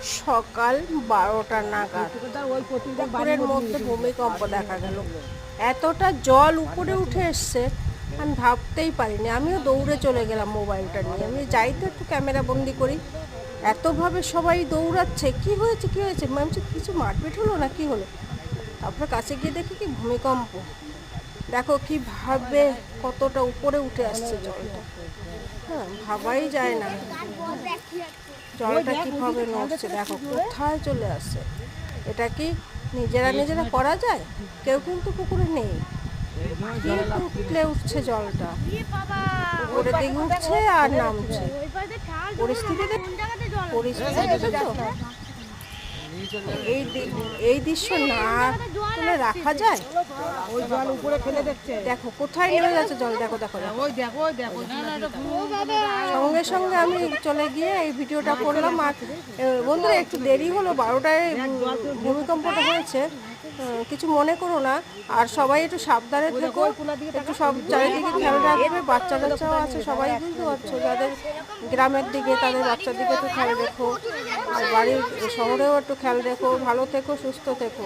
সকাল 12টা নাগাদ পুকুরের মধ্যে ভূমিকম্প দেখা গেল। এতটা জল উপরে উঠে এসছে আমি ভাবতেই পারিনি। আমিও দৌড়ে চলে গেলাম মোবাইলটা নিয়ে। আমি যাই তো একটু ক্যামেরা বন্দি করি। এতভাবে সবাই দৌড়াচ্ছে, কি হয়েছে কি হয়েছে, আমি বলছি কিছু মারপিট হলো না কি হলো। তারপরে কাছে গিয়ে দেখি কি ভূমিকম্প। দেখো কিভাবে কতটা উপরে উঠে আসছে জলটা। হ্যাঁ, ভাবাই যায় না জলটা কিভাবে নড়ছে। দেখো কোথায় চলে আসছে। এটা কি নিজেরা করা যায়? কেউ কিন্তু পুকুরে নেই। কি উঠলে উঠছে জলটা, উপরে দিকে উঠছে আর নামছে। পরিস্থিতি দেখেছো? এই দৃশ্য না তুলে রাখা যায়? ওই জল উপরে ফেলে দেখছে। দেখো কোথায় নেমে যাচ্ছে জল। দেখো দেখো দেখো। ওই দেখো ওই দেখো। সঙ্গে সঙ্গে আমি চলে গিয়ে এই ভিডিওটা করলাম। আর বন্ধুরা একটু দেরি হলো, 12টায় ভূমিকম্পটা হয়েছে, কিছু মনে করো না। আর সবাই একটু সাবধানে থেকো, একটু সব চারিদিকে খেয়াল রাখবে। বাচ্চা কাচ্চাও আছে, সবাই বুঝতে পারছো, যাদের গ্রামের দিকে তাদের বাচ্চার দিকে একটু খেয়াল রেখো। আর বাড়ির শহরেও একটু খেয়াল রেখো। ভালো থেকো, সুস্থ থেকো।